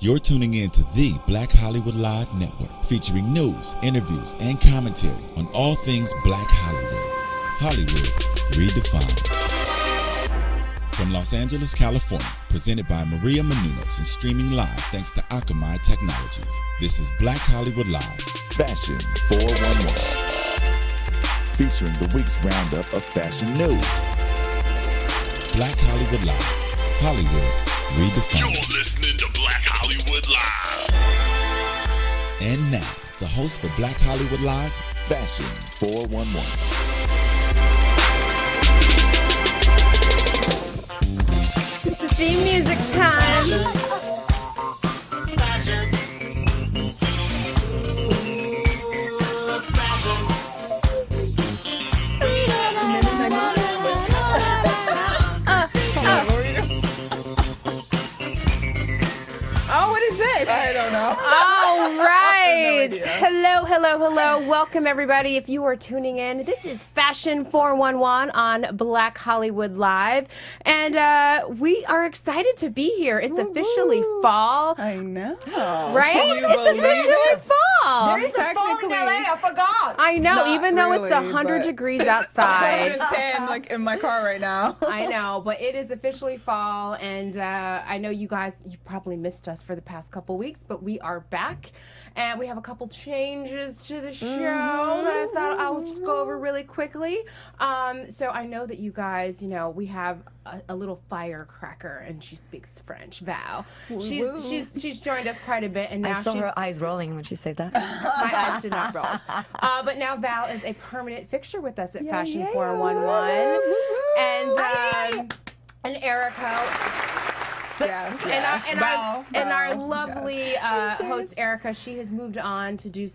You're tuning in to the Black Hollywood Live Network, featuring news, interviews, and commentary on all things Black Hollywood. Hollywood redefined. From Los Angeles, California, presented by Maria Menounos and streaming live thanks to Akamai Technologies. This is Black Hollywood Live. Fashion 411. Featuring the week's roundup of fashion news. Black Hollywood Live. Hollywood redefined. You're listening to Black Hollywood Live. And now, the host for Black Hollywood Live, Fashion 411. Theme music time. Oh, what is this? I don't know. All right. No idea. Hello. Welcome, everybody. If you are tuning in, this is Fashion 411 on Black Hollywood Live. And we are excited to be here. It's officially fall. I know. Right? Can you It's believe officially it? fall. There is a fall in LA, I forgot. I know, Not even though it's really, 100 but degrees outside. 110 like in my car right now. I know, but it is officially fall, and I know you probably missed us for the past couple weeks, but we are back, and we have a couple changes to the show that I thought I'll just go over really quickly. So I know that you guys, we have a little firecracker, and she speaks French, Val. She's joined us quite a bit, and now I saw she's... her eyes rolling when she says that. My eyes did not roll. But now Val is a permanent fixture with us at Fashion 411. And Erica. Yes. And our lovely host Erica, she has moved on to do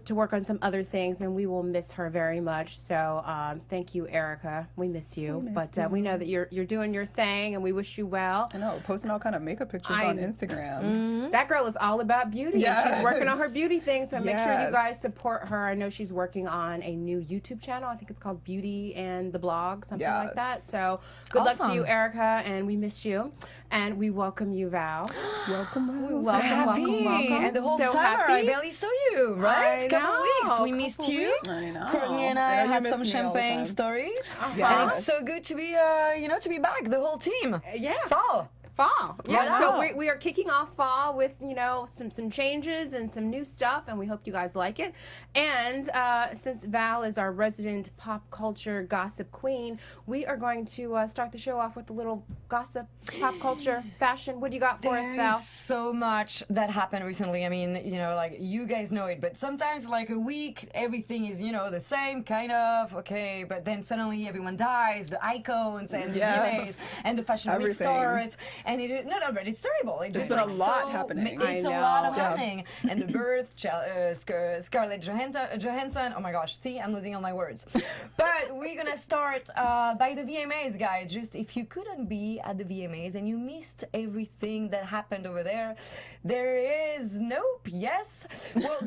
to work on some other things, and we will miss her very much. So thank you, Erica. We miss you, we know that you're doing your thing, and we wish you well. I know, posting all kind of makeup pictures on Instagram. That girl is all about beauty, and she's working on her beauty thing. So make sure you guys support her. I know she's working on a new YouTube channel. I think it's called Beauty and the Blog, something like that. So good luck to you, Erica, and we miss you. And we welcome you, Val. Welcome. So happy. And the whole summer, I barely saw you, right? I Couple know. weeks. We missed you. I know. Courtney and I you had miss some me all the champagne time. stories. Yes. And it's so good to be, to be back, the whole team. Yeah. Fall. Fall. Yeah. Wow. So we are kicking off fall with, some changes and some new stuff, and we hope you guys like it. And since Val is our resident pop culture gossip queen, we are going to start the show off with a little gossip, pop culture, fashion. What do you got for us, Val? There's so much that happened recently. I mean, like you guys know it, but sometimes like a week, everything is, the same kind of, okay, but then suddenly everyone dies, the icons and the VMAs and the fashion week starts. And but it's terrible. It's been a lot happening. It's a lot of happening. And the birth, Scarlett Johansson. Oh my gosh, see, I'm losing all my words. But we're gonna start by the VMAs, guys. Just if you couldn't be at the VMAs and you missed everything that happened over there, there is nope, yes. Well,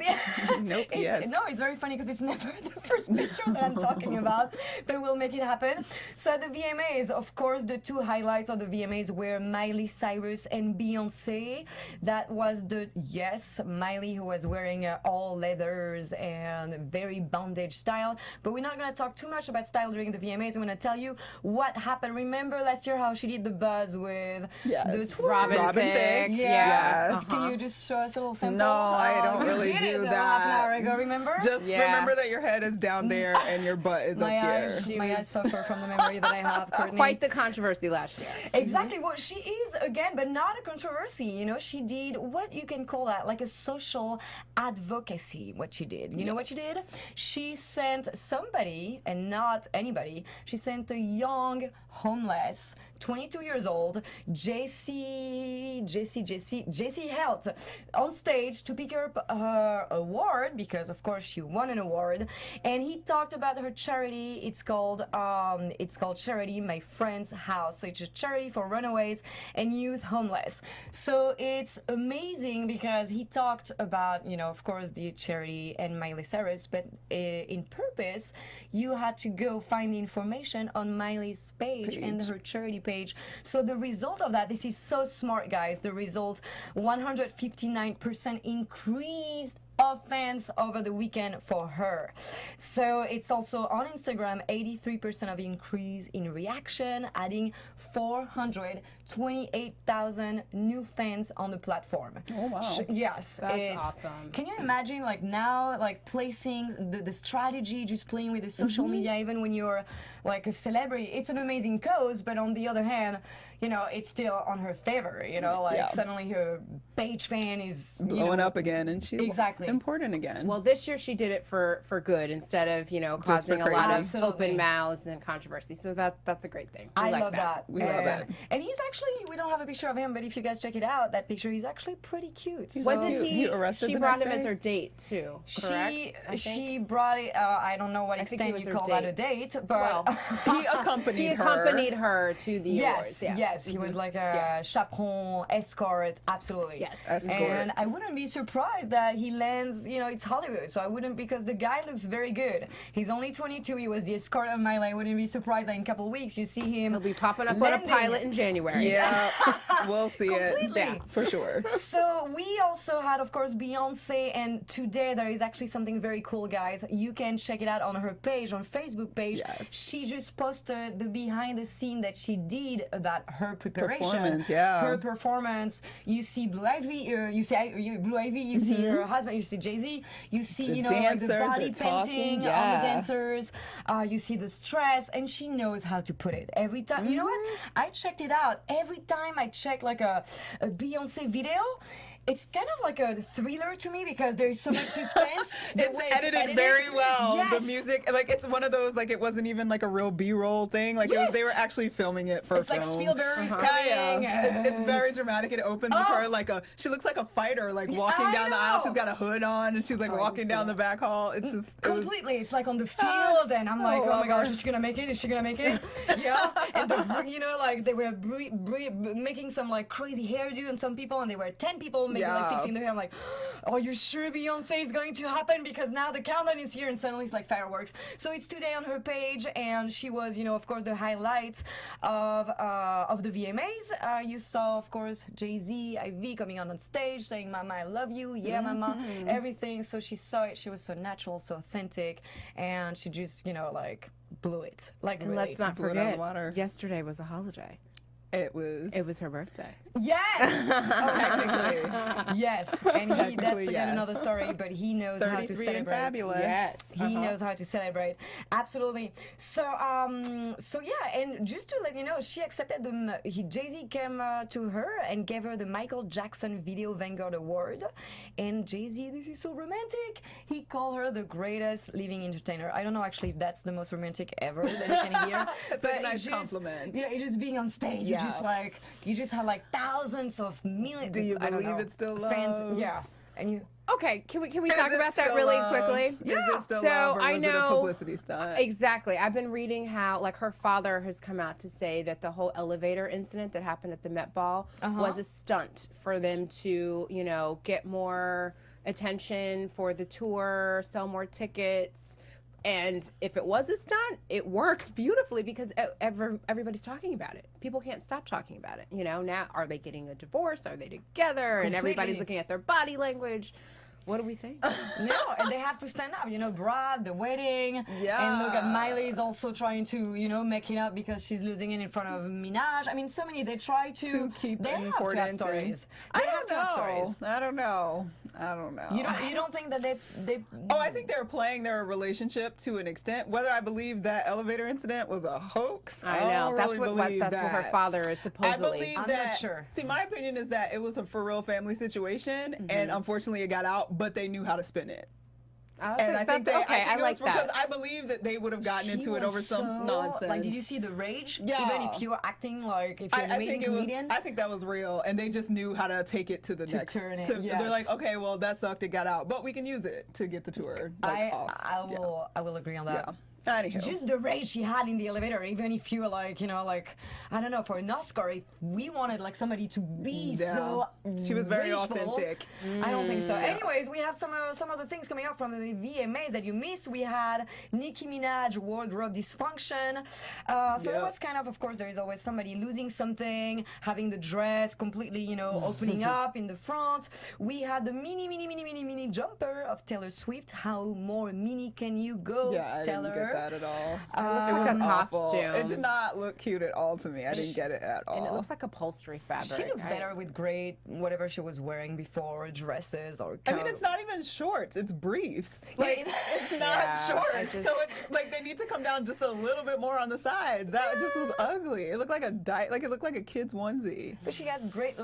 Nope, yes. No, it's very funny because it's never the first picture that I'm talking about, but we'll make it happen. So at the VMAs, of course, the two highlights of the VMAs were Miley Cyrus and Beyonce. That was Miley, who was wearing all leathers and very bondage style. But we're not going to talk too much about style during the VMAs. I'm going to tell you what happened. Remember last year how she did the buzz with the Robin Thicke. Yeah. Yes. Can you just show us a little sample? No, I don't You really did do it that. Half an hour ago, remember? Just remember that your head is down there and your butt is up here. My eyes suffer from the memory that I have, Courtney. Quite the controversy last year. Exactly. Well, she is, again, but not a controversy. She did what you can call that, like a social advocacy, what she did. You know what she did? She sent somebody, and not anybody, she sent a young homeless 22 years old, Jessie Helt, on stage to pick up her award because, of course, she won an award. And he talked about her charity. It's called Charity My Friend's House. So it's a charity for runaways and youth homeless. So it's amazing because he talked about, of course, the charity and Miley Cyrus, but in purpose, you had to go find the information on Miley's page page and her charity page. So the result of that, this is so smart, guys. The result, 159% increased of fans over the weekend for her. So it's also on Instagram, 83% of increase in reaction, adding 428,000 new fans on the platform. Oh, wow. Yes. That's awesome. Can you imagine like now, like placing the strategy, just playing with the social media, even when you're like a celebrity, it's an amazing cause, but on the other hand, you know, it's still on her favor, you know, like suddenly her page fan is blowing up again, and she's important again. Well, this year she did it for good instead of, you know, causing a lot of open mouths and controversy. So that's a great thing. I love that. We love it. And he's actually, we don't have a picture of him, but if you guys check it out, that picture, he's actually pretty cute. Wasn't he arrested she the brought next him as day? her date too, correct? She brought it, I don't know what extent was you her call that a date, but Well, He accompanied her to the awards. Yeah. Yes, he was like a chaperon, escort, absolutely. Yes. Escort. And I wouldn't be surprised that he lands, you know, it's Hollywood, so I wouldn't, because the guy looks very good. He's only 22, he was the escort of my life. I wouldn't be surprised that in a couple of weeks you see him. He'll be popping up landing. on a pilot in January. Yeah, we'll see Completely. it. Yeah, for sure. So we also had, of course, Beyonce, and today there is actually something very cool, guys. You can check it out on her page, on Facebook page. Yes. She just posted the behind the scene that she did about her preparation, Performance, yeah. her performance. You see Blue Ivy, you see Blue Ivy, you see her husband, you see Jay-Z, you see, The you know, like the dancers, body the talking, painting on the yeah. dancers. You see the stress, and she knows how to put it. Every time, you know what? I checked it out. Every time I check like a Beyonce video, it's kind of like a thriller to me because there's so much suspense. The It's way edited very well. Yes. The music, like, it's one of those, like, it wasn't even like a real B-roll thing. Like, it was, they were actually filming it for It's film. like Spielberg's Yeah, coming. yeah. It's very dramatic. It opens with her like she looks like a fighter, like walking I down the aisle. know. She's got a hood on, and she's like walking down the back hall. It's just Completely, it's like on the field, and I'm like, oh my gosh, is she gonna make it? Is she gonna make it? Yeah, and you know, like they were making some like crazy hairdo on some people, and they were 10 people maybe like fixing their hair. I'm like, are you sure Beyonce is going to happen? Because now the countdown is here, and suddenly it's like fireworks. So it's today on her page, and she was, you know, of course, the highlights of the VMAs. You saw, of course, Jay-Z, Ivy coming on stage saying, "Mama, I love you." Yeah, Mama, everything. So she saw it. She was so natural, so authentic, and she just, you know, like blew it. Like, And really. let's not blew it out of the forget, water. yesterday was a holiday. It was her birthday. Yes. technically Yes, and that's Technically, again yes. another story, but he knows how to 33 and celebrate. fabulous. Yes. He knows how to celebrate. Absolutely. So, so yeah, and just to let you know, she accepted Jay-Z came to her and gave her the Michael Jackson Video Vanguard Award. And Jay-Z, this is so romantic. He called her the greatest living entertainer. I don't know actually if that's the most romantic ever that you can hear. It's but a nice it's just, compliment. You know, it's just being on stage. Yeah. You just have like thousands of millions. Do you I don't believe know, it's still fans? love? Yeah, and you. Okay, can we Is talk it about that still really love? quickly? Is it still So love, or I was it a know publicity stunt? exactly. I've been reading how like her father has come out to say that the whole elevator incident that happened at the Met Ball was a stunt for them to, you know, get more attention for the tour, sell more tickets. And if it was a stunt, it worked beautifully because everybody's talking about it. People can't stop talking about it. You know, now are they getting a divorce? Are they together? And everybody's looking at their body language. What do we think? No, and they have to stand up. You know, Brad, the wedding. Yeah. And look at Miley's also trying to, you know, make it up because she's losing it in front of Minaj. I mean, so many. They try to keep they have to have importance. stories. I They have to have stories. don't know. You don't think that they Oh, I think they're playing their relationship to an extent. Whether I believe that elevator incident was a hoax, I know. don't That's really what believe that's what her that. father is I supposedly. believe I'm that. not sure. See, my opinion is that it was a for real family situation, and unfortunately, it got out. But they knew how to spin it. And I think I it like was because that. I believe that they would have gotten She into it was over some so- nonsense. Like, did you see the rage? Yeah. Even if you're acting like if you're an I amazing think it was. comedian. I think that was real, and they just knew how to take it to the next. turn it, They're yes. like, okay, well, that sucked. It got out, but we can use it to get the tour off. I will agree on that. Yeah. Anywho. just the rage she had in the elevator, even if you were like, you know, like, I don't know, for an Oscar, if we wanted like somebody to be so She was very rageful, authentic. I don't think so. Anyways, we have some of the things coming up from the VMAs that you missed. We had Nicki Minaj wardrobe dysfunction. So it was kind of course, there is always somebody losing something, having the dress completely, you know, opening up in the front. We had the mini jumper of Taylor Swift. How more mini can you go, Yeah, I Taylor? didn't get that at all. It It looks was like a awful. costume. It did not look cute at all to me. I didn't get it at all. And it looks like upholstery fabric. She looks better with great whatever she was wearing before, dresses or. I mean, it's not even shorts; it's briefs. Like it's not shorts. So it's like they need to come down just a little bit more on the sides. That just was ugly. It looked like it looked like a kid's onesie. But she has great.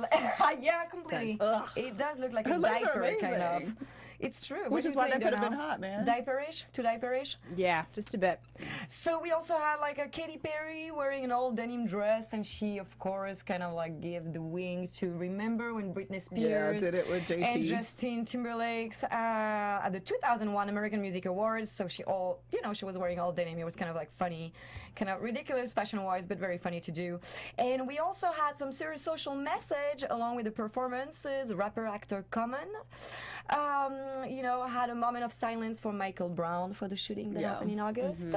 Yeah, completely. Ugh. It does look like Her a legs are diaper kind of. amazing. It's true. Which is why that could have been hot, man. Diaperish, too diaperish. Yeah, just a bit. So we also had like a Katy Perry wearing an old denim dress, and she, of course, kind of like gave the wing to Remember when Britney Spears did it with JT. and Justin Timberlake's at the 2001 American Music Awards. So she was wearing all denim. It was kind of like funny, kind of ridiculous fashion-wise, but very funny to do. And we also had some serious social message along with the performances. Rapper actor Common, had a moment of silence for Michael Brown for the shooting that happened in August.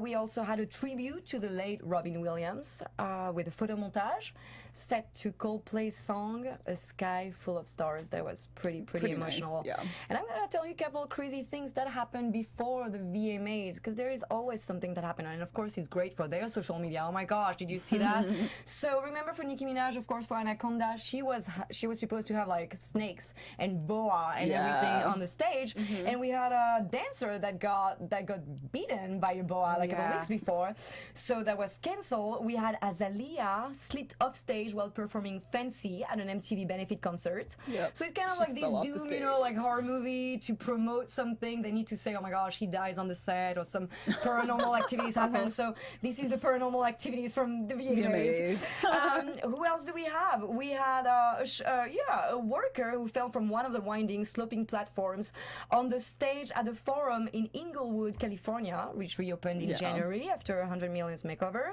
We also had a tribute to the late Robin Williams with a photo montage set to Coldplay's song "A Sky Full of Stars." That was pretty emotional. Nice, yeah. And I'm gonna tell you a couple of crazy things that happened before the VMAs, because there is always something that happened, and of course it's great for their social media. Oh my gosh, did you see that? So remember for Nicki Minaj, of course, for Anaconda, she was supposed to have like snakes and boa and everything on the stage, and we had a dancer that got beaten by a boa like a couple weeks before, so that was canceled. We had Azalea slipped off stage while performing Fancy at an MTV benefit concert. Yep. So it's kind of She like this fell off the doom, stage. like horror movie to promote something. They need to say, oh my gosh, he dies on the set, or some paranormal activities happen. So this is the paranormal activities from the VMAs. Who else do we have? We had a worker who fell from one of the winding sloping platforms on the stage at the Forum in Inglewood, California, which reopened in January after 100 Million's makeover.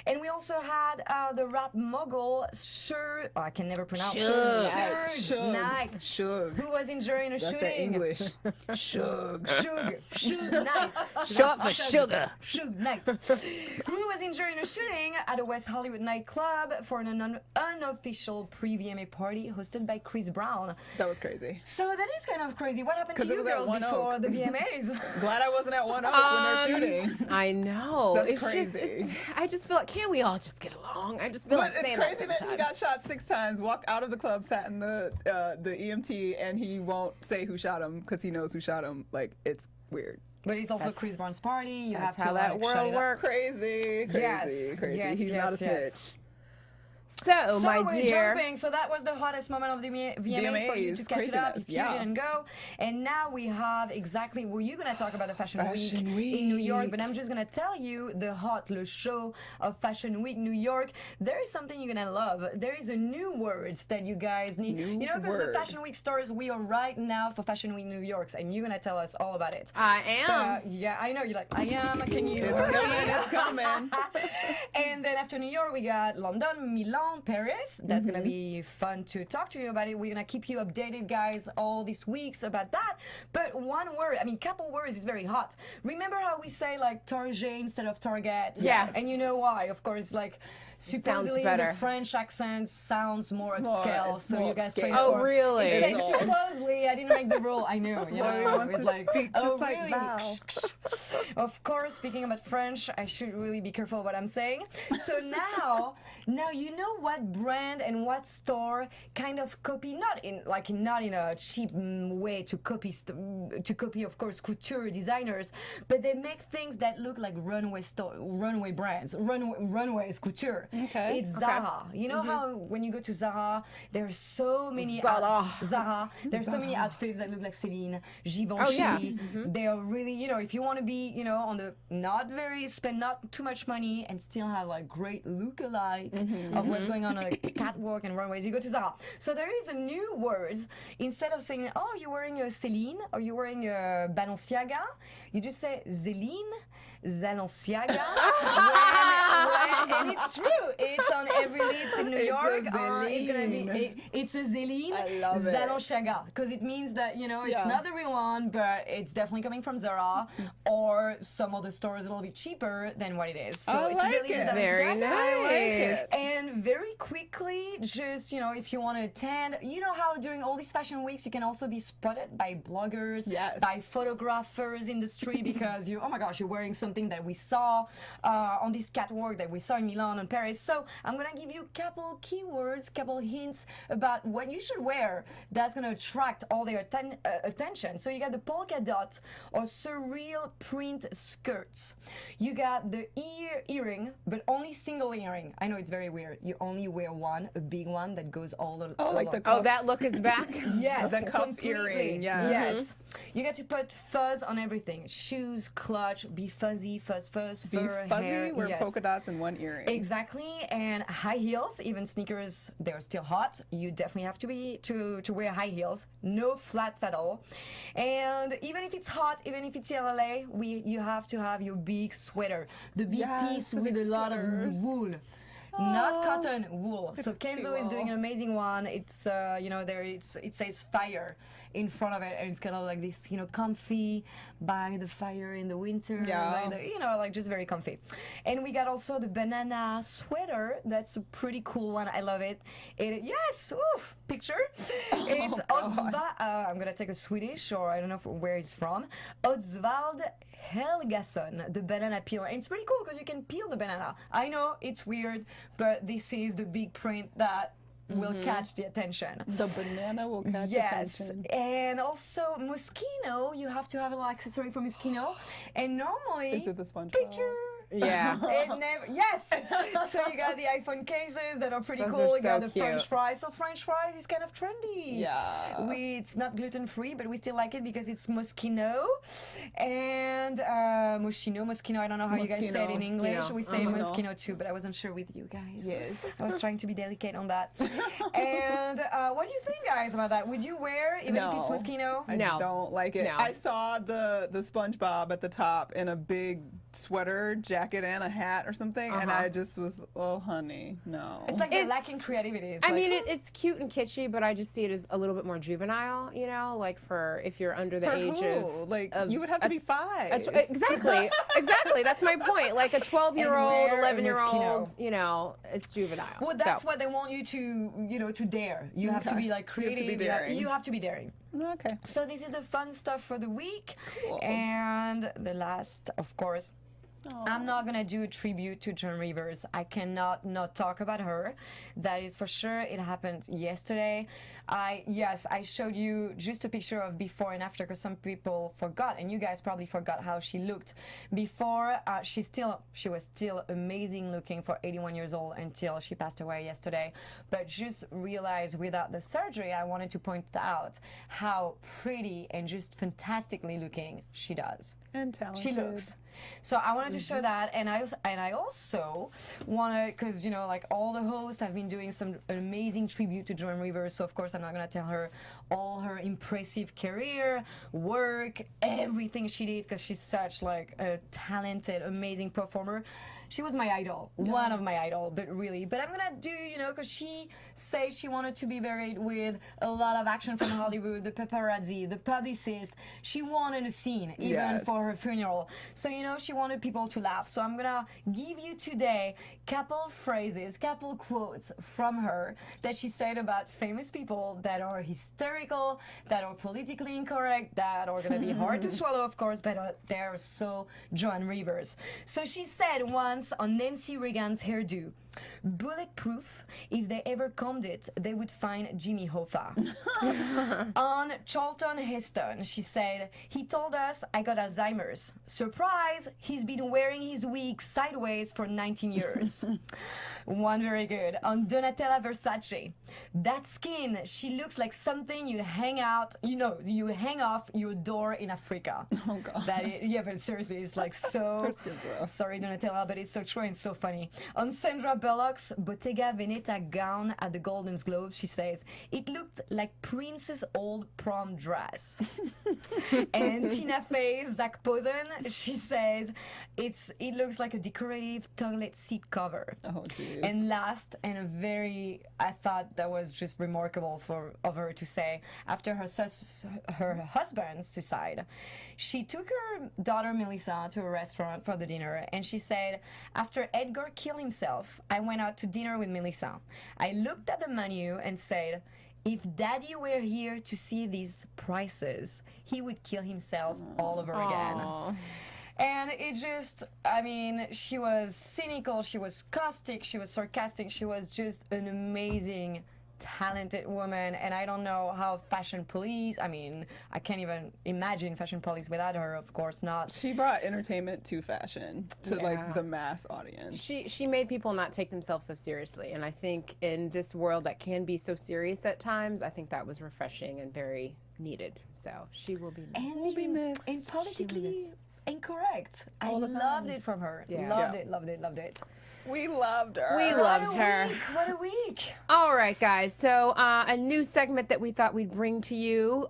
And we also had the rap mogul I can never pronounce it. Suge Knight, who was injured in a That's the shooting. English. Suge Knight. Short for sugar. Suge Knight, who was injured in a shooting at a West Hollywood nightclub for an unofficial pre-VMA party hosted by Chris Brown. That was crazy. So that is kind of crazy. What happened to 'Cause it you was at girls One before Oak. the VMAs? Glad I wasn't at One Oak when they're shooting. I know. That's it's crazy. Just, I just feel like, can't we all just get along? I just feel But like it's saying crazy that that sometimes. he got shot 6 times, walked out of the club, sat in the EMT, and he won't say who shot him because he knows who shot him. Like, it's weird. But it's also Chris Brown's party. You That's have to how that like, shut world it up. works. Crazy. Yes, He's not a yes, snitch. yes. So, So my we're dear. jumping. So that was the hottest moment of the VMAs for you to VMAs, catch it up craziness, if you yeah. didn't go. And now we have exactly. Well, you're gonna talk about the Fashion Week Fashion in New York, Week. but I'm just gonna tell you the le show of Fashion Week New York. There is something you're gonna love. There is a new words that you guys need. Because the word. Fashion Week starts. We are right now for Fashion Week New York, and you're gonna tell us all about it. I am. Yeah, I know you're like I am. Can you? It's coming. And then after New York, we got London, Milan, Paris. That's gonna be fun to talk to you about it. We're gonna keep you updated, guys, all these weeks about that. But one word, couple words is very hot. Remember how we say like Target instead of Target? Yes. And you know why? Of course, like supposedly the better. French accent sounds more More- upscale. it's So more you guys upscale. train Oh, for. really? It says supposedly. I didn't make the rule. I know. You why he know, wants it's to like, speak oh, just like really? Val. Of course, speaking about French, I should really be careful what I'm saying. So now you know what brand and what store kind of copy, not in a cheap way to copy, of course, couture designers, but they make things that look like runway brands, runways couture. Okay. It's Zara. You know how when you go to Zara, there's so many Zara. There's so many outfits that look like Celine, Givenchy. Oh, yeah. They are really, if you want to be, on the spend not too much money and still have like great look-alike of what's going on the catwalk and runways, you go to Zara. So there is a new word. Instead of saying, oh, you're wearing a Celine or you're wearing a Balenciaga, you just say Zéline, Zalenciaga. And it's true. It's on every lips in New York. It's gonna be. It's a Zéline. I love it. Zalenciaga, because it means that it's not the real one, but it's definitely coming from Zara or some other stores a little bit cheaper than what it is. So I it's like Zéline it. Very Zalenciaga. nice. And very quickly, just if you want to attend, how during all these fashion weeks you can also be spotted by bloggers, Yes. by photographers in the street because oh my gosh, you're wearing something that we saw on this catwalk that we saw in Milan and Paris. So I'm gonna give you a couple keywords, couple hints about what you should wear that's gonna attract all their attention. So you got the polka dot or surreal print skirts. You got the earring, but only single earring. I know it's very weird. You only wear one, a big one that goes all the like the along. Oh, that look is back. Yes, The cuff completely. earring, yeah. Yes. You got to put fuzz on everything. Shoes, clutch, be fuzzy, fuzz, Be fur, fuzzy, hair. wear Yes. polka dots and one earring. Exactly, and high heels, even sneakers, they're still hot. You definitely have to be to wear high heels. No flats at all. And even if it's hot, even if it's LA, you have to have your big sweater, the big Yes, piece the with big a lot sweaters. of wool. Not cotton, wool. So pretty Kenzo is doing wool. an amazing one. It's it says fire in front of it, and it's kind of like this comfy by the fire in the winter. Yeah. By the, just very comfy. And we got also the banana sweater. That's a pretty cool one. I love it. Yes, oof, picture. It's I'm gonna take a Swedish, or I don't know where it's from. Oswald Helgason, the banana peel. And it's pretty cool because you can peel the banana. I know it's weird, but this is the big print that will catch the attention. The banana will catch Yes, attention. and also Moschino. You have to have a little accessory for Moschino, and normally Is it the SpongeBob? picture. Yeah. It never. Yes. So you got the iPhone cases that are pretty Those cool. are You got so the French cute. fries. So French fries is kind of trendy. Yeah. It's not gluten free, but we still like it because it's Moschino and Moschino. I don't know how you guys say it in Moschino. English. Yeah. We say Moschino. Moschino too, but I wasn't sure with you guys. Yes. I was trying to be delicate on that. And what do you think, guys, about that? Would you wear even if it's No. Moschino? I No. don't like it. No. I saw the SpongeBob at the top in a big sweater, jacket, and a hat or something, and I just was, oh, honey, no. It's like they're It's- lacking creativity. It's I like, mean, it's cute and kitschy, but I just see it as a little bit more juvenile, like for if you're under the For age who? of. Like, of you would have to be 5. Exactly. That's my point. Like a 12-year-old, And wear a 11-year-old, it's juvenile. well, that's So- what they want you to dare. You have to Okay. be like You have to be creative. daring. You have to be daring. Okay. So this is the fun stuff for the week. Cool. And the last, of course, I'm not gonna do a tribute to Joan Rivers. I cannot not talk about her. That is for sure. It happened yesterday. I showed you just a picture of before and after because some people forgot, and you guys probably forgot how she looked before. She was still amazing looking for 81 years old until she passed away yesterday. But just realize without the surgery, I wanted to point out how pretty and just fantastically looking she does. And talented. She looks. So I wanted to show that, and I also wanted, because like all the hosts have been doing some amazing tribute to Joan Rivers. So of course I'm not gonna tell her all her impressive career, work, everything she did, because she's such like a talented, amazing performer. She was my idol, one of my idol, but I'm gonna do, because she said she wanted to be buried with a lot of action from Hollywood, the paparazzi, the publicist. She wanted a scene, even Yes. for her funeral. So, she wanted people to laugh. So I'm gonna give you today couple phrases, couple quotes from her that she said about famous people that are hysterical, that are politically incorrect, that are gonna be hard to swallow, of course, but they're so Joan Rivers. So she said once on Nancy Reagan's hairdo, bulletproof, if they ever combed it, they would find Jimmy Hoffa. On Charlton Heston, she said, he told us I got Alzheimer's. Surprise, he's been wearing his wig sideways for 19 years. One very good. On Donatella Versace, that skin, she looks like something you hang off your door in Africa. Oh, God. That is, but seriously, it's like so. Her skin's rough. Sorry, Donatella, but it's so true and so funny. On Sandra Bullock's Bottega Veneta gown at the Golden Globes, she says, it looked like Prince's old prom dress. And Tina Fey's Zach Posen, she says, it looks like a decorative toilet seat cover. Oh, jeez. And last, and I thought that was just remarkable of her to say, after her husband's suicide, she took her daughter Melissa to a restaurant for the dinner, and she said, after Edgar killed himself, I went out to dinner with Melissa. I looked at the menu and said, if Daddy were here to see these prices, he would kill himself all over again. And it just, I mean, she was cynical, she was caustic, she was sarcastic, she was just an amazing, talented woman. And I don't know how fashion police, I mean, I can't even imagine fashion police without her, of course not. She brought entertainment to fashion, to like the mass audience. She made people not take themselves so seriously. And I think in this world that can be so serious at times, I think that was refreshing and very needed. So she will be missed. And will be missed. And politically incorrect. I the time. loved it from her. Yeah. Loved it. We loved her. We loved her. What a week. All right, guys. So a new segment that we thought we'd bring to you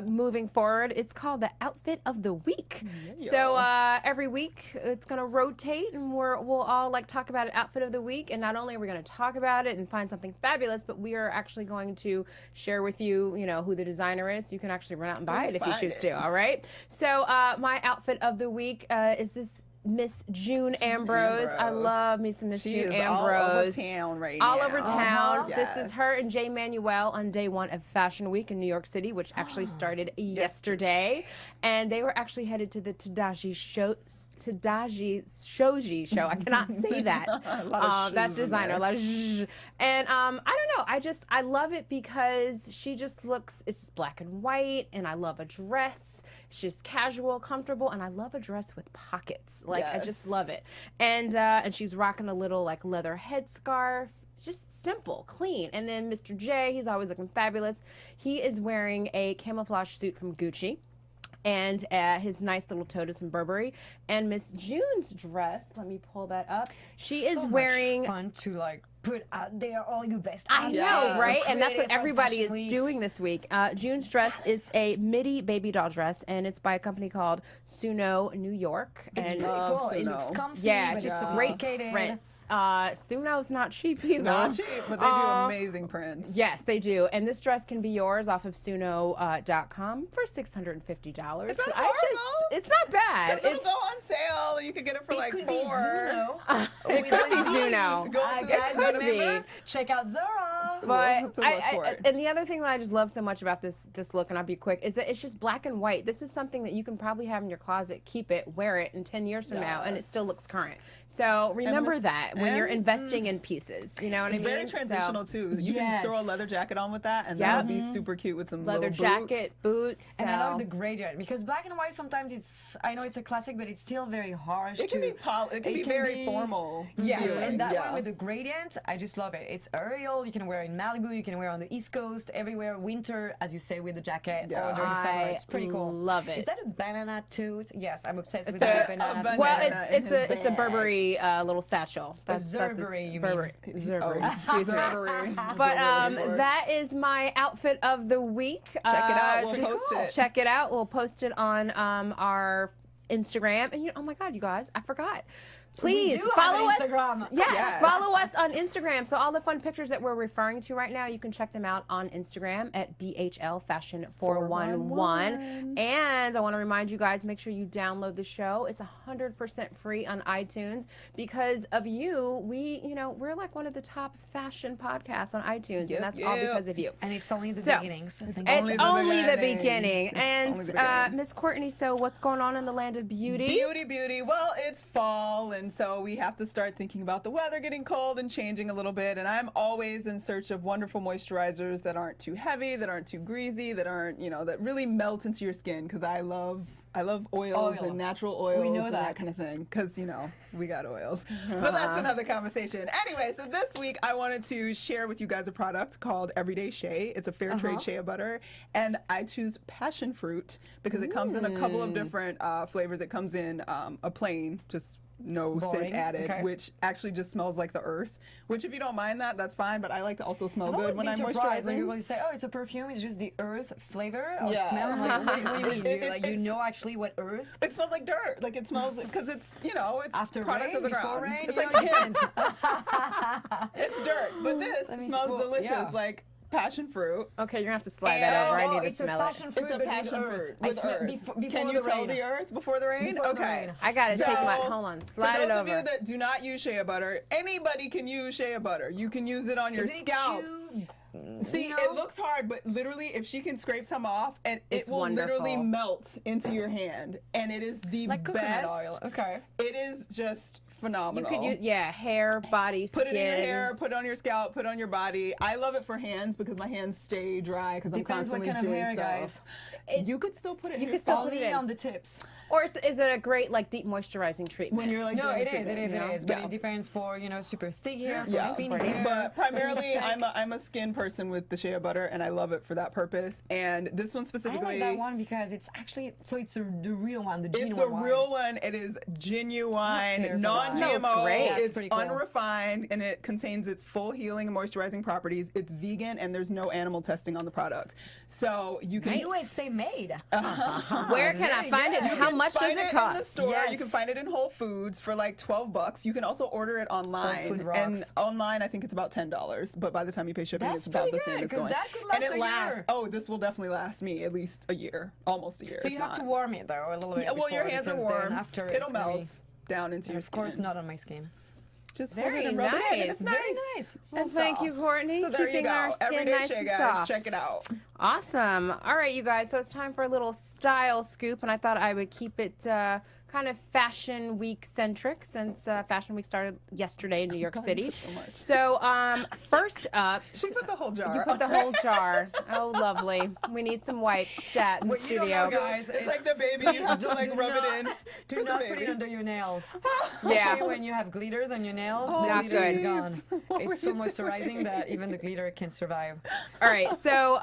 moving forward. It's called the Outfit of the Week. So every week it's going to rotate, and we'll all like talk about an outfit of the week. And not only are we going to talk about it and find something fabulous, but we are actually going to share with you, who the designer is. So you can actually run out and buy it if you choose to. All right. So my outfit of the week is this Miss June Ambrose. I love me some Miss June Ambrose. All over town right now. All over town. Yes. This is her and Jay Manuel on day one of Fashion Week in New York City, which actually started yesterday. And they were actually headed to the Tadashi Shoji show. I cannot say that. That designer. A lot of zh. And I don't know. I love it because she just looks, it's just black and white, and I love a dress. She's casual, comfortable, and I love a dress with pockets. Like, I just love it. And she's rocking a little like leather headscarf. Just simple, clean. And then Mr. J, he's always looking fabulous. He is wearing a camouflage suit from Gucci, and his nice little tote from Burberry. And Miss June's dress, let me pull that up. She is wearing much fun to like put out there all your best. I know, right? And that's what creative everybody is fashion weeks. doing this week. June's dress is a midi baby doll dress, and it's by a company called Suno New York. It's and pretty cool. It Suno. looks comfy, yeah, but just it's great sophisticated. prints. Suno's not cheap either. Not cheap, but they do amazing prints. Yes, they do. And this dress can be yours off of Suno.com for $650. It's not horrible. It's not bad. It'll go on sale. You could get it for like could $4. be Zuno. It could be Zuno. Go to Guys, could remember? be. Check out Zara. But have to look for it. and the other thing that I just love so much about this look, and I'll be quick, is that it's just black and white. This is something that you can probably have in your closet, keep it, wear it in 10 years from now, and it still looks current. So remember that when you're investing in pieces. You know what I mean? It's very transitional too. You can throw a leather jacket on with that, and that would be super cute with some leather little jacket, boots. And I love the gradient because black and white sometimes I know it's a classic, but it's still very harsh. It can be very formal. Yes, feeling. and that one with the gradient, I just love it. It's aerial. You can wear it in Malibu. You can wear it on the East Coast, everywhere. Winter, as you say, with the jacket or during summer. It's pretty cool. Love it. Is that a banana tote? Yes, I'm obsessed with a banana. banana. Well, in it's a Burberry little satchel. Zurberry, you mean? Burberry. Zurberry. Excuse me. Burberry. But Burberry. that is my outfit of the week. Check it out. We'll just post it. Check it out. We'll post it on our Instagram. And oh my God, you guys, I forgot. Please do have follow an us. Instagram. Yes, follow us on Instagram. So all the fun pictures that we're referring to right now, you can check them out on Instagram at BHL Fashion 411. And I want to remind you guys, make sure you download the show. It's 100% free on iTunes. Because of you, we're like one of the top fashion podcasts on iTunes, and that's all because of you. And it's only the So, beginning. So It's thank you. only the beginning. It's And only the beginning. Miss Courtney, so what's going on in the land of beauty? Beauty. Well, it's fall, and so we have to start thinking about the weather getting cold and changing a little bit. And I'm always in search of wonderful moisturizers that aren't too heavy, that aren't too greasy, that aren't, that really melt into your skin. Because I love oils and natural oils. We know and that. kind of thing. Because we got oils. But that's another conversation. Anyway, so this week I wanted to share with you guys a product called Everyday Shea. It's a fair trade shea butter, and I choose passion fruit because it comes in a couple of different flavors. It comes in a plain, just no Boring. scent added, Okay. which actually just smells like the earth. Which, if you don't mind that, that's fine. But I like to also smell I've good always when been I'm surprised when moisturizing. people say, "Oh, it's a perfume. It's just the earth flavor or Yeah. smell." I'm like, what do you mean? You, like, you It's- know actually what earth? It smells like dirt. Like it smells because it's it's After products rain, of the before ground. rain, It's you like know, it depends. it's dirt, but this Let me smells see. Well, delicious, yeah. like passion fruit. Okay, you're gonna have to slide that over. I need to it's a smell it. passion fruit, It's a but passion with fruit earth. I with smell earth. before Can the you tell rain. the earth before the rain? Before the Okay. rain. I gotta take my. So, Hold on, For slide those it over. of you that do not use shea butter, anybody can use shea butter. You can use it on your Isn't it scalp. too- See, you it know? looks hard, but literally, if she can scrape some off, and It's it will literally wonderful. melt into your hand, and it is the like coconut best. oil. Okay. It is just You phenomenal. could use hair, body, skin. Put it in your hair, put it on your scalp, put it on your body. I love it for hands because my hands stay dry because I'm Depends what constantly kind of doing hair, stuff. guys. You could still put it in You your could still scalp. put it Only in. on the tips. Or is it a great like deep moisturizing treatment? when you're like No, doing it is, treatment, it is, you it know? is. But Yeah. it depends for super thick hair, for Yeah, thin hair. but primarily I'm a skin person with the shea butter, and I love it for that purpose. And this one I specifically, like that one because it's actually it's the real one, the it's genuine the one. real one. It is genuine, Fair for that. non-GMO. Smells great. That's It's pretty cool. unrefined, and it contains its full healing and moisturizing properties. It's vegan, and there's no animal testing on the product. So you can USA made. Where can I find it? You How can much does find it in the cost? store. Yes. You can find it in Whole Foods for like $12. You can also order it online. Whole Food And rocks. online, I think it's about $10. But by the time you pay shipping, That's it's about the pretty same good, as 'cause going. that could and last it a lasts. year. Oh, this will definitely last me at least a year, almost a year. So if you have not. to warm it though a little bit. Yeah, well, your before, hands are because then warm. After It'll it's gonna be- melt down into your Of course, skin. not on my skin. Just Very hold it and rub it in. nice. It's Very nice. nice. Well, and thank you, soft. Courtney. So there Keeping you go. our skin Everyday nice shea, and guys. soft. Check it out. Awesome. All right, you guys. So it's time for a little style scoop, and I thought I would keep it kind of Fashion Week centric since Fashion Week started yesterday in New York City. so much. So first up, She put the whole jar. you put the whole jar. Oh, lovely. We need some wipes stat in the What you don't studio. know, guys, It's like the baby. You have to like rub it in. Do for the not put baby. it under your nails, especially Yeah. when you have glitters on your nails. Oh, the Not glitter is good. gone. It's so Please. moisturizing that even the glitter can survive. All right, so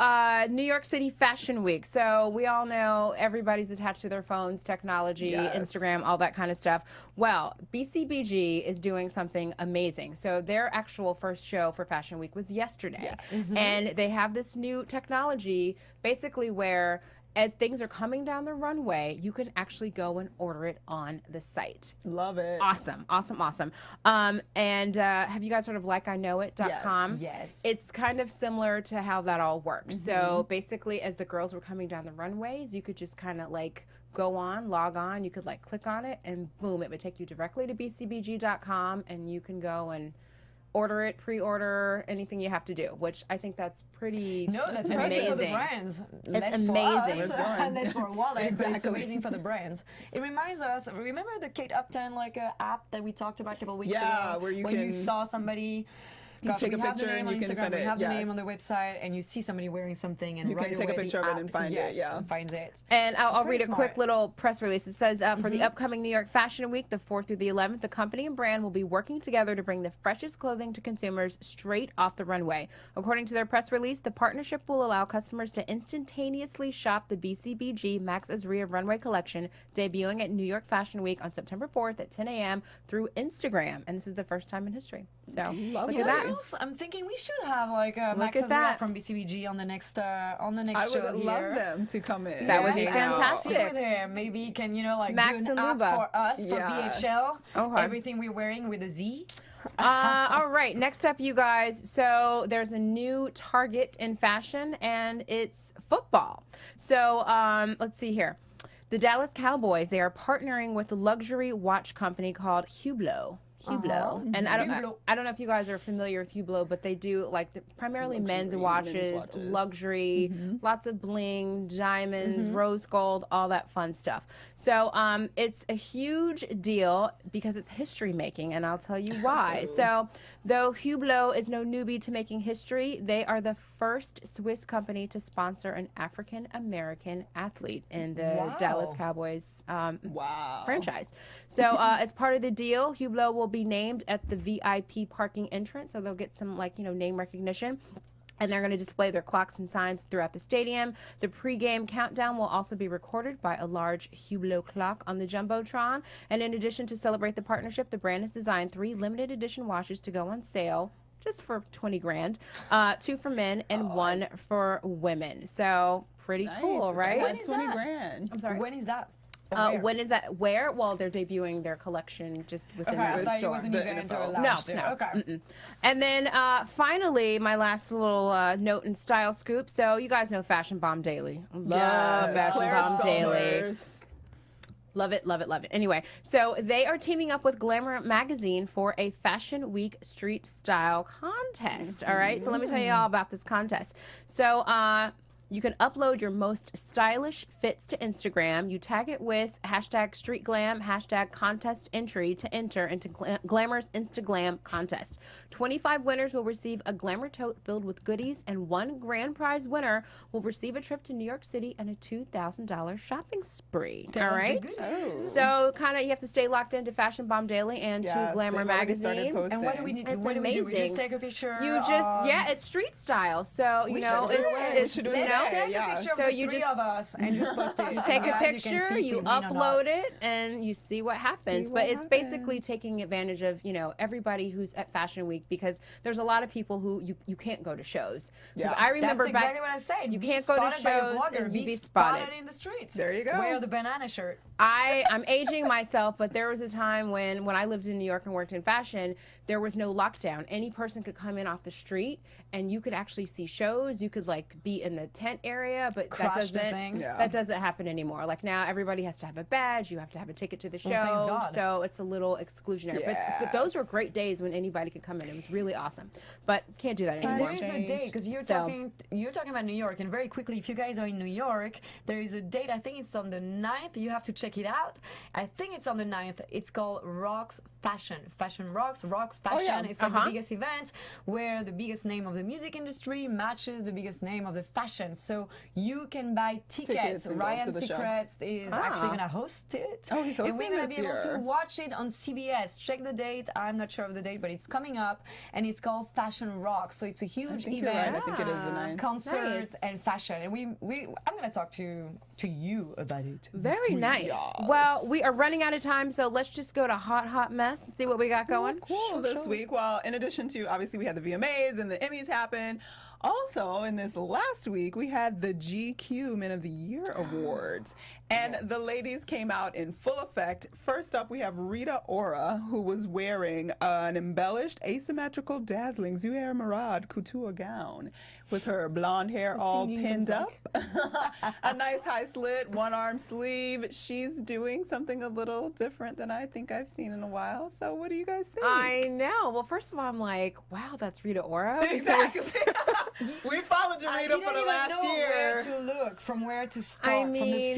New York City Fashion Week. So we all know everybody's attached to their phones, technology, Yes. Instagram, all that kind of stuff. Well, BCBG is doing something amazing. So their actual first show for Fashion Week was yesterday. Yes. And they have this new technology basically where as things are coming down the runway, you can actually go and order it on the site. Love it. Awesome, awesome, awesome. And have you guys heard of likeiknowit.com? Yes. It's kind of similar to how that all works. So basically, as the girls were coming down the runways, you could just kind of like go on, log on, you could like click on it, and boom, it would take you directly to bcbg.com, and you can go and order it, pre-order, anything you have to do, which I think that's pretty No, that's amazing. amazing for the brands. Less for amazing. us, Let's go on. and less for a wallet, but it's Exactly. amazing for the brands. It reminds us. Remember the Kate Upton app that we talked about a couple weeks Yeah, ago, where you you can- saw somebody. Gosh, take we a have the picture name and on you can Instagram. find We it, have the name yes. on the website, and you see somebody wearing something, and You can right take a away picture the of it app, and find it, yes, yeah. and finds it. And I'll read pretty a quick smart. little press release. It says, for the upcoming New York Fashion Week, the 4th through the 11th, the company and brand will be working together to bring the freshest clothing to consumers straight off the runway. According to their press release, the partnership will allow customers to instantaneously shop the BCBG Max Azria Runway Collection, debuting at New York Fashion Week on September 4th at 10 a.m. through Instagram. And this is the first time in history. So look You at know that. what else? I'm thinking we should have like a Max at Azria that. from BCBG on the next I show would here. love them to come in. That would be and hang out. fantastic. Sit with him. Maybe he can, like Max do an and app Luba. for us for Yes. BHL. Okay. Everything we're wearing with a Z. All right, next up, you guys. So there's a new target in fashion, and it's football. So let's see here. The Dallas Cowboys, they are partnering with a luxury watch company called Hublot. And I don't know if you guys are familiar with Hublot, but they do like primarily men's watches, luxury, lots of bling, diamonds, rose gold, all that fun stuff. So it's a huge deal because it's history making, and I'll tell you why. So though Hublot is no newbie to making history, they are the first Swiss company to sponsor an African American athlete in the Dallas Cowboys Wow. franchise. So as part of the deal, Hublot will be named at the VIP parking entrance, so they'll get some name recognition. And they're going to display their clocks and signs throughout the stadium. The pregame countdown will also be recorded by a large Hublot clock on the Jumbotron. And in addition to celebrate the partnership, the brand has designed 3 limited edition watches to go on sale just for 20 grand, 2 for men and 1 for women. So pretty cool, right? That's 20 grand. I'm sorry. When is that? When is that? Where? Well, they're debuting their collection just within Okay, I the thought store. you wasn't even into a No, lounge. no. Okay. Mm-mm. And then finally, my last little note and style scoop. So you guys know Fashion Bomb Daily. Love Fashion Claire Bomb Daily. Summers. Love it, love it, love it. Anyway, so they are teaming up with Glamour Magazine for a Fashion Week street style contest. All right, so let me tell you all about this contest. So, you can upload your most stylish fits to Instagram. You tag it with #StreetGlam, #contest entry to enter into Glamour's Instaglam contest. 25 winners will receive a Glamour tote filled with goodies, and 1 grand prize winner will receive a trip to New York City and a $2,000 shopping spree. All right? So kind of you have to stay locked into Fashion Bomb Daily and to Glamour Magazine. And what do we need? It's What do we do? We just amazing. take a picture. You just it's street style. So you know it's should do you it. know take Yeah. a picture So of the you 3 just- of us and just post it. you take a Guys, you can picture, see if you we win or not. upload it, and you see what happens. what But it's basically taking advantage of everybody who's at Fashion Week, because there's a lot of people who you can't go to shows. Because Yeah. I remember That's back exactly what I said. you Be can't go to spotted by a shows blogger. and Be be spotted spotted. in the streets. There you go. Wear the banana shirt. I'm aging myself, but there was a time when I lived in New York and worked in fashion, there was no lockdown. Any person could come in off the street and you could actually see shows. You could be in the tent area, but Crush the thing. Yeah. that doesn't happen anymore. Like now everybody has to have a badge, you have to have a ticket to the show. Well, thank God. So it's a little exclusionary. But those were great days when anybody could come in. It was really awesome. But can't do that And anymore. there is a date because you're So- talking about New York, and very quickly, if you guys are in New York, there is a date. I think it's on the 9th. You have to check it out. I think it's on the 9th. It's called Rocks Fashion Rocks, Rock Fashion. yeah. It's like the biggest event where the biggest name of the music industry matches the biggest name of the fashion. So you can buy tickets. and go Ryan to the show. Secrets is actually going to host it. Oh, he's and hosting we're going to this be able to year. watch it on CBS. Check the date. I'm not sure of the date, but it's coming up, and it's called Fashion Rock. So it's a huge think you're right. event, I think it is the 9th. concert Nice. and fashion. And I'm going to talk to you about it. Very nice. Well, we are running out of time, so let's just go to Hot Mess and see what we got going. Cool this week. Well, in addition to obviously we had the VMAs and the Emmys happen. Also, in this last week, we had the GQ Men of the Year Awards. And the ladies came out in full effect. First up, we have Rita Ora, who was wearing an embellished, asymmetrical, dazzling Zuhair Murad couture gown with her blonde hair all pinned up. A nice high slit, 1-arm sleeve. She's doing something a little different than I think I've seen in a while. So what do you guys think? I know. Well, first of all, I'm like, wow, that's Rita Ora. Exactly. We followed I Rita didn't for the even last know year. where to look, from where to start. I from the mean,